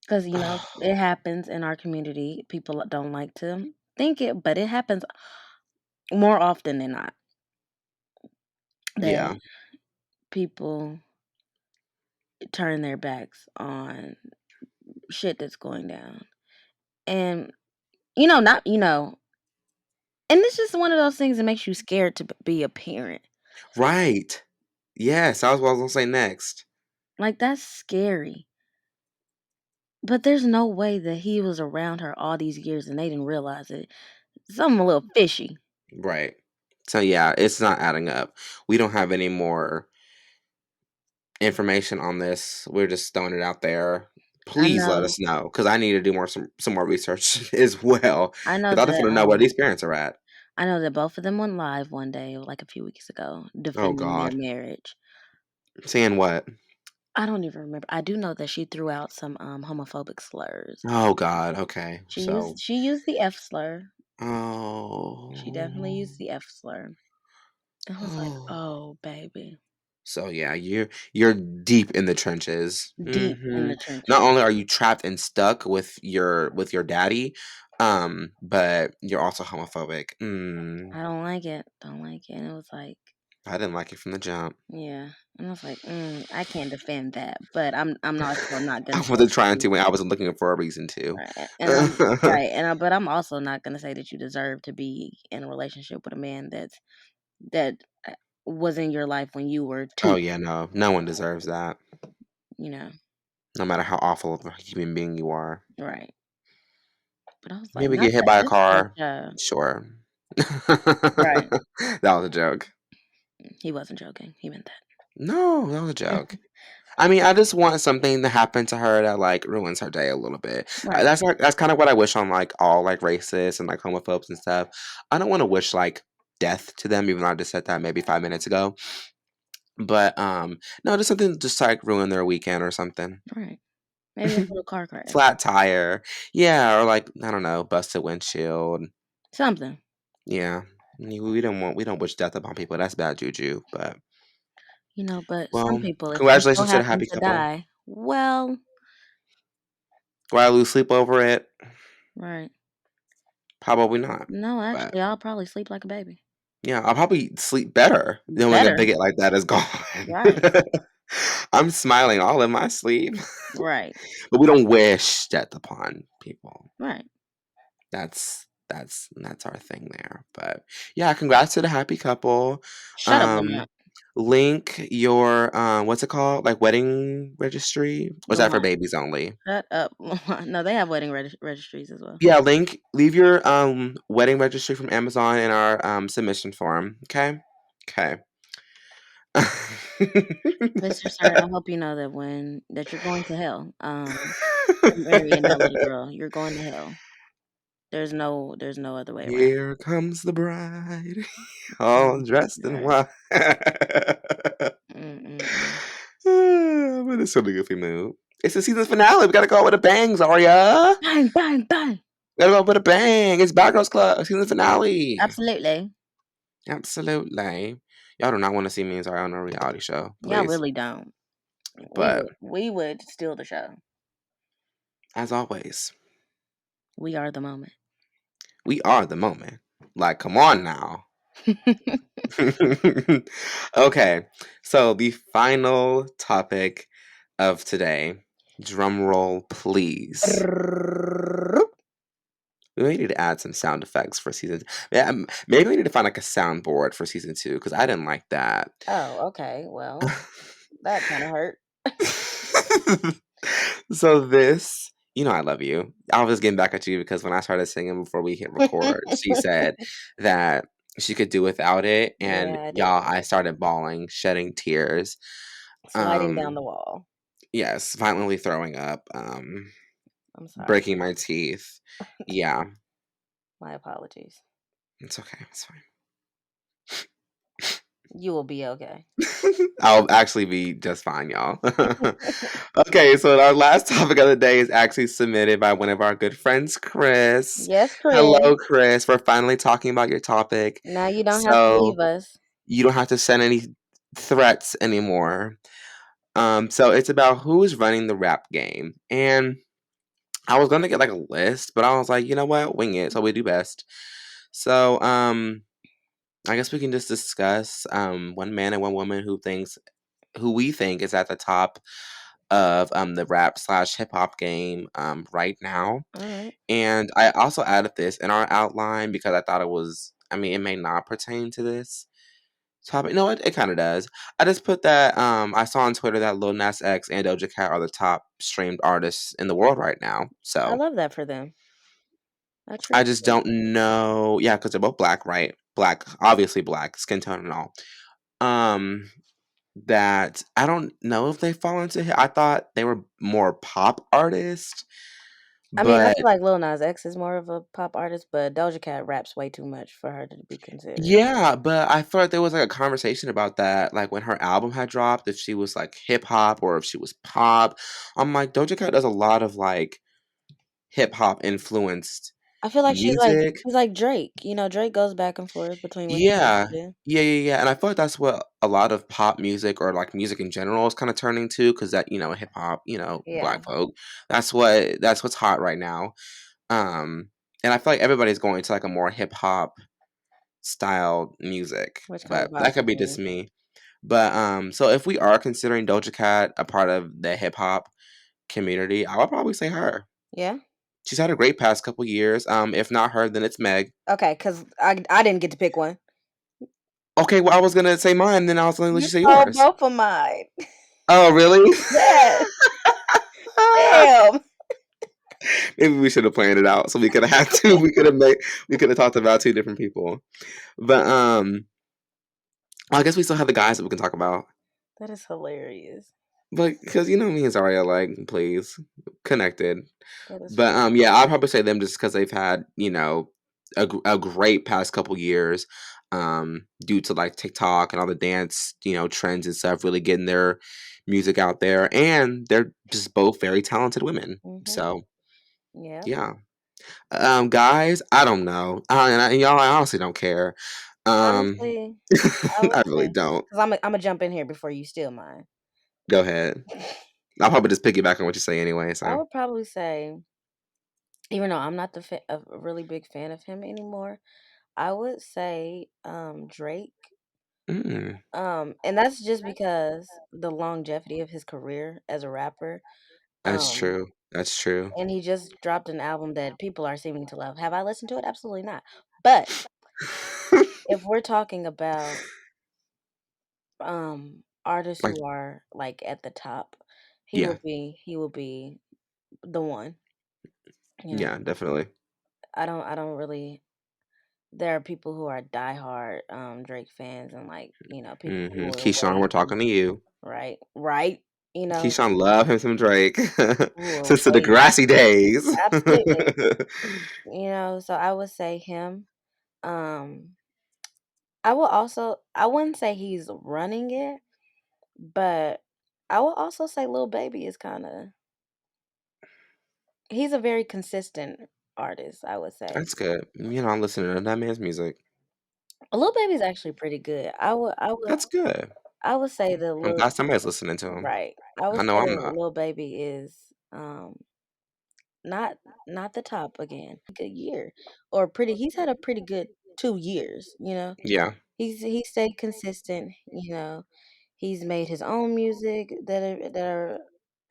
Because, it happens in our community. People don't like to think it, but it happens more often than not that Yeah, people turn their backs on shit that's going down. And, not, and it's just one of those things that makes you scared to be a parent. right. Yes, that was what I was gonna say next. Like, that's scary. But there's no way that he was around her all these years and they didn't realize it. Something a little fishy. Right. So yeah, it's not adding up. We don't have any more information on this. We're just throwing it out there. I Please let know. us know because I need to do some more research as well I know because I just that want to know where these parents are at. I know that both of them went live one day, like a few weeks ago, Oh defending their God, marriage. saying what? I don't even remember. I do know that she threw out some homophobic slurs. Oh God. Okay. She used the F slur. She definitely Oh. used the F slur. I was like, Oh. "Oh, baby." So yeah, you're deep in the trenches. Deep in the Not trenches. only are you trapped and stuck with your daddy, but you're also homophobic. I don't like it. Don't like it. And it was like, I didn't like it from the jump. yeah. And I was like, I can't defend that, but I'm also not I gonna say wasn't that trying you to when I wasn't looking for a reason to. right. And I'm right. But I'm also not gonna say that you deserve to be in a relationship with a man that was in your life when you were Oh 2, yeah, no one deserves that. you know? No matter how awful of a human being you are. Right. But I was like, Maybe not get hit the by a F word, car. child. Sure. Right. That was a joke. He wasn't joking. He meant No, that was a that. joke. I mean, I just want something to happen to her that like ruins her day a little bit. Right. That's kind of what I wish on like all like racists and like homophobes and stuff. I don't want to wish like death to them, even though I just said that maybe 5 minutes ago. But no, just something just to, like ruin their weekend or something. Right. Maybe a little car crash. Flat tire, yeah, or like I don't know, busted windshield. Something. Yeah, we don't wish death upon people. That's bad juju. But But some well, people, if they so congratulations to the happen happy to couple. die, well, Will I lose sleep over it? right. Probably not. No, But actually, I'll probably sleep like a baby. yeah, I'll probably sleep better than when a Better. bigot like that is gone. Right. I'm smiling all in my sleep. Right. But we don't wish death upon people. Right. That's our thing there. But yeah, congrats to the happy couple. Shut up, Um, Lamont. link your what's it called? Like wedding registry? Or is that for Lamont. babies only? Shut up. Lamont. No, they have wedding registries as well. Yeah, leave your wedding registry from Amazon in our submission form. Okay. Okay. Mr. Sir, I hope you know that you're going to hell. For marrying that little girl, you're going to hell. There's no other way around. Here comes the bride, Oh all my dressed in god. white. Mm-mm-mm. I'm in a silly goofy mood. It's the season finale. We gotta go out with a bang, Zaria. Bang, bang, bang. Gotta go out with a bang. It's Bad Girls Club season finale. Absolutely. Absolutely. Y'all do not want to see me and Zaria on a reality show, Y'all please. really don't. We But would we would steal the show. as always, We are the moment. we are the moment. Like, come on now. Okay, so the final topic of today, drum roll, please. We may need to add some sound effects for season. Yeah, maybe we need to find like a soundboard for season 2 because I didn't like that. Oh, okay. Well, that kind of hurt. So this, I love you. I was getting back at you because when I started singing before we hit record, she said that she could do without it, and Yeah, I did. y'all, I started bawling, shedding tears. Sliding down Um, the wall. yes, violently throwing up, I'm sorry. breaking my teeth. Yeah, My apologies. it's okay. It's fine. You will be okay. I'll actually be just fine, y'all. Okay, so our last topic of the day is actually submitted by one of our good friends, Chris. Yes, Chris. Hello, Chris. We're finally talking about your topic. Now you don't have to So leave us. you don't have to send any threats anymore. So it's about who is running the rap game. And I was gonna get like a list, but I was like, you know what? Wing it. So we do best. So I guess we can just discuss one man and one woman who we think is at the top of the rap slash hip hop game right now. All right. And I also added this in our outline because I thought it may not pertain to this topic. No, it kind of does. I just put that I saw on Twitter that Lil Nas X and Doja Cat are the top streamed artists in the world right now. I So love that for them. I I truly just do. don't know. Yeah, because they're both black, right? Black, obviously black, skin tone and all. Um, that I don't know if they fall into. I thought they were more pop artists, I mean, I but feel like Lil Nas X is more of a pop artist, but Doja Cat raps way too much for her to be considered. yeah, but I felt like there was like a conversation about that, like when her album had dropped, if she was like hip hop or if she was pop. I'm like, Doja Cat does a lot of like hip hop influenced I feel like music. she's like Drake. You know, Drake goes back and forth between what he wants Yeah. to do. Yeah. And I feel like that's what a lot of pop music or like music in general is kind of turning to because that, hip hop, Yeah, black folk. That's what's hot right now. And I feel like everybody's going to like a more hip hop style music, which kind of but that bothers could be just me. me. But so if we are considering Doja Cat a part of the hip hop community, I would probably say her. Yeah. She's had a great past couple years. If not her, then it's Meg. Okay, because I didn't get to pick one. Okay, well I was gonna say mine, then I was gonna let You you say stole yours. both of mine. Oh really? Yes. Damn. Maybe we should have planned it out so we could have had two. We could have talked about two different people. But I guess we still have the guys that we can talk about. That is hilarious. But because me and Zaria like please connected. That is But funny. yeah, I'd probably say them just because they've had a great past couple years, due to like TikTok and all the dance trends and stuff, really getting their music out there, and they're just both very talented women. Mhm. So Yeah. yeah, guys, I don't know, and y'all, I honestly don't care. Um, Honestly, I would I really say don't. because I'm gonna jump in here before you steal mine. Go ahead. I'll probably just piggyback on what you say anyway. I So would probably say, even though I'm not a really big fan of him anymore, I would say Drake. mm, And that's just because the longevity of his career as a rapper. that's Um, true. That's true. and he just dropped an album that people are seeming to love. Have I listened to it? Absolutely not. But if we're talking about artists Like who are like at the top, yeah, he will be the one. You know, yeah, definitely. I don't really. there are people who are diehard Drake fans, and like people who are Keyshawn, we're waiting. talking to you. Right, right. You know, Keyshawn love him some Drake who are since the waiting. Degrassi days. Absolutely. So I would say him. Um, I wouldn't say he's running it, but I will also say Lil Baby is he's a very consistent artist, I would say. That's good. I'm listening to that man's music. Lil Baby's actually pretty good. That's good. I would say that I'm Lil glad somebody's listening to him. right. I would I know say I'm that not. Lil Baby is not not the top again. Good year. He's had a pretty good 2 years. Yeah. He stayed consistent. He's made his own music that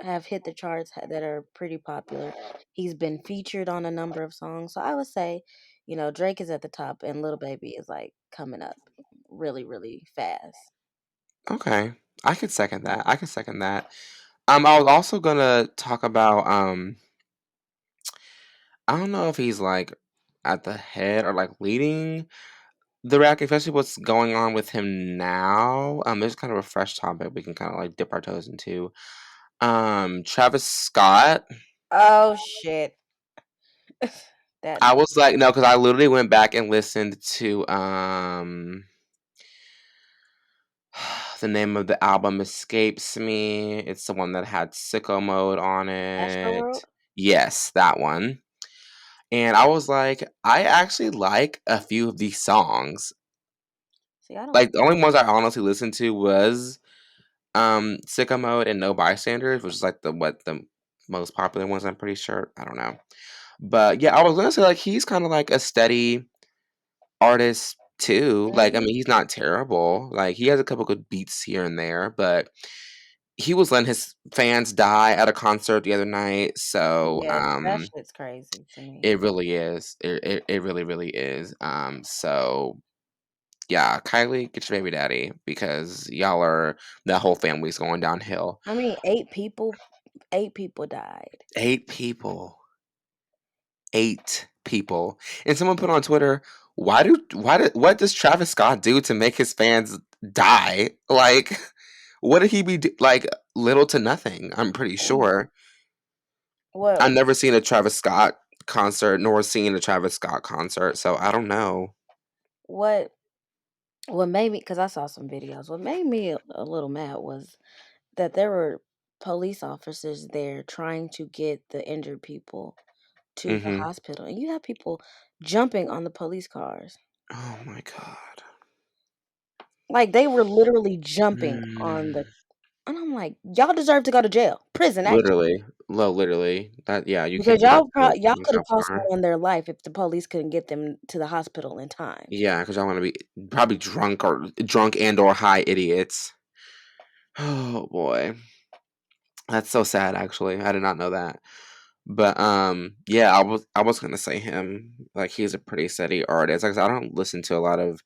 have hit the charts that are pretty popular. He's been featured on a number of songs. So I would say, Drake is at the top and Little Baby is like coming up really, really fast. Okay. I could second that. I could second that. I was also gonna talk about I don't know if he's like at the head or like leading the rack, especially what's going on with him now. It's kind of a fresh topic we can kind of like dip our toes into. Travis Scott. Oh shit. That I was like, no, because I literally went back and listened to the name of the album escapes me. It's the one that had Sicko Mode on it. Astroworld? Yes, that one. And I was like, I actually like a few of these songs. See, I don't Like the only ones I honestly listened to was Sicko Mode and No Bystanders, which is like the most popular ones, I'm pretty sure. I don't know. But yeah, I was gonna say like he's kind of like a steady artist too. Like I Mhm. mean, he's not terrible. Like he has a couple good beats here and there, but he was letting his fans die at a concert the other night. So Yeah, that shit's crazy to me. it really is. It really really is. So yeah, Kylie, get your baby daddy because y'all are that whole family's going downhill. I mean, 8 people died. 8 people. 8 people. And someone put on Twitter, what does Travis Scott do to make his fans die? Like, what did he like little to nothing? I'm pretty sure. What I've never seen a Travis Scott concert nor seen a Travis Scott concert, so I don't know. what what made me, because I saw some videos. What made me a little mad was that there were police officers there trying to get the injured people to the Mhm. hospital, and you have people jumping on the police cars. Oh my god. Like they were literally jumping on Mm. the, and I'm like, y'all deserve to go to jail, prison actually, Literally. Well, literally. That yeah, you because can't do that to y'all someone could so have cost far. someone their life if the police couldn't get them to the hospital in time. Yeah, because I want to be probably drunk and or high idiots. Oh boy, that's so sad. Actually, I did not know that. But yeah, I was gonna say him. Like he's a pretty steady artist. Like I said, I don't listen to a lot of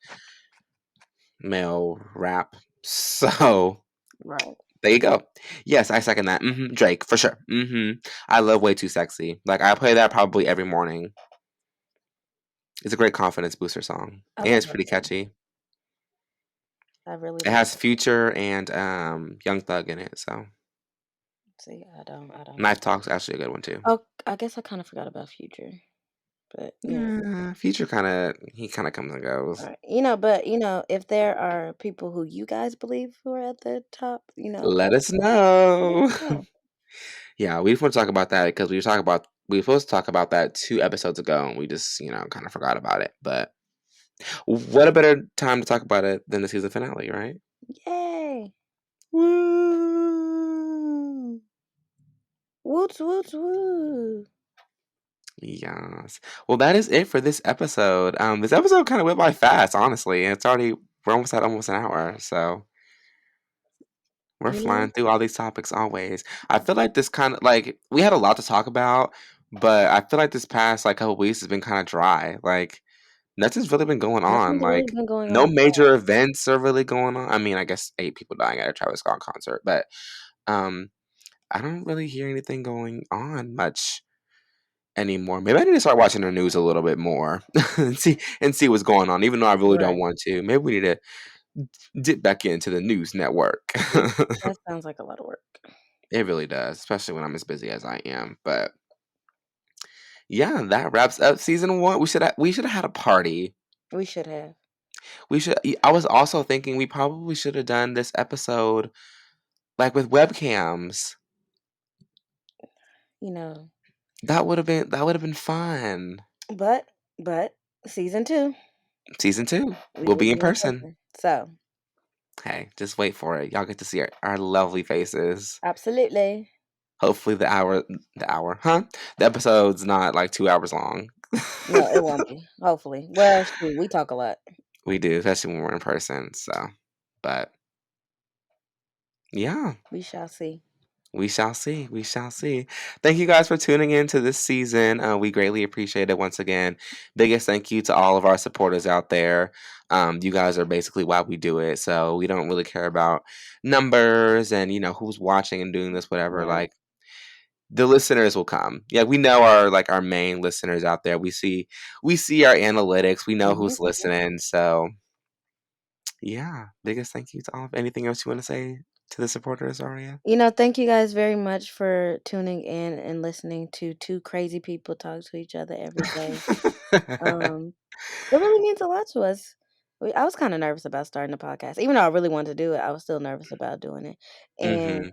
male rap, so Right. there you go. Yes, I second that. Drake for sure. I love Way Too Sexy. Like I play that probably every morning. It's a great confidence booster song, I and love it's that pretty song. catchy. I really It love has that. Future and Young Thug in it, so See, I don't know. Knife Talk's actually a good one too. Oh, I guess I kind of forgot about Future, but Future he kinda comes and all goes. right. But if there are people who you guys believe who are at the top, Let us let know. us know. Yeah, we just want to talk about that because we were supposed to talk about that 2 episodes ago, and we just, kinda forgot about it, but what a better time to talk about it than the season finale, right? Yay! Woo! Woots woots woo! Yes. Well, that is it for this episode. This episode kinda went by fast, honestly, and we're almost at almost an hour, so we're You know, flying through all these topics always. I feel like this kind of like we had a lot to talk about, but I feel like this past like couple weeks has been kind of dry. Like nothing's really been going on. nothing's really Like been going on no at all. major events are really going on. I mean, I guess 8 people dying at a Travis Scott concert, but um, I don't really hear anything going on much anymore. Maybe I need to start watching the news a little bit more and see what's going on. Even though I really don't Right. want to. Maybe we need to dip back into the news network. That sounds like a lot of work. It really does, especially when I'm as busy as I am. But yeah, that wraps up season one. We should have had a party. We should have. We should. I was also thinking we probably should have done this episode like with webcams. You know. That would have been fun. But but season 2, Season two, we we'll will be in be in person. person. So, Hey, just wait for it. Y'all get to see our lovely faces. absolutely. Hopefully huh? The episode's not like 2 hours long. No, it won't be. Hopefully. Well, shoot, we talk a lot. We do, especially when we're in person. So, but yeah. We shall see. We shall see. We shall see. Thank you guys for tuning in to this season. We greatly appreciate it once again. Biggest thank you to all of our supporters out there. You guys are basically why we do it. So we don't really care about numbers and who's watching and doing this, whatever. Right. Like the listeners will come. Yeah, we know our main listeners out there. We see our analytics. We know Hmm. who's listening. So yeah, biggest thank you to all of. Anything else you want to say to the supporters, Zaria? Thank you guys very much for tuning in and listening to two crazy people talk to each other every day. Um, it really means a lot to us. I was kind of nervous about starting the podcast, even though I really wanted to do it. I was still nervous about doing it, and Mhm.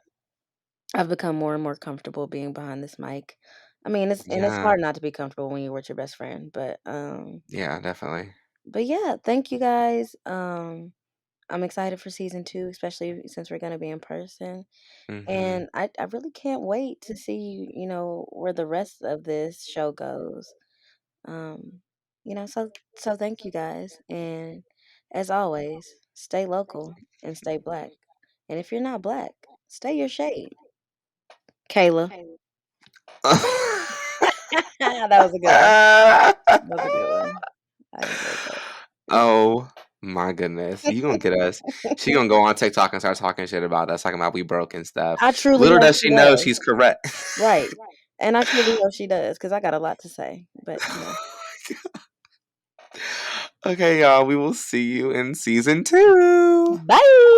I've become more and more comfortable being behind this mic. I mean, it's Yeah. hard not to be comfortable when you're with your best friend, Yeah, definitely. but yeah, thank you guys. I'm excited for season 2, especially since we're gonna be in person. Mhm. And I really can't wait to see, where the rest of this show goes. Um, so thank you guys. And as always, stay local and stay black. And if you're not black, stay your shade. Kayla. That was a good one. That was a good one. I enjoyed that. Oh my goodness. You gonna get us. She gonna go on TikTok and start talking shit about us, talking about we broke and stuff. I truly Little hope does she she know does. she's correct. Right. And I truly hope she does because I got a lot to say. But, Okay, y'all, we will see you in season 2. bye.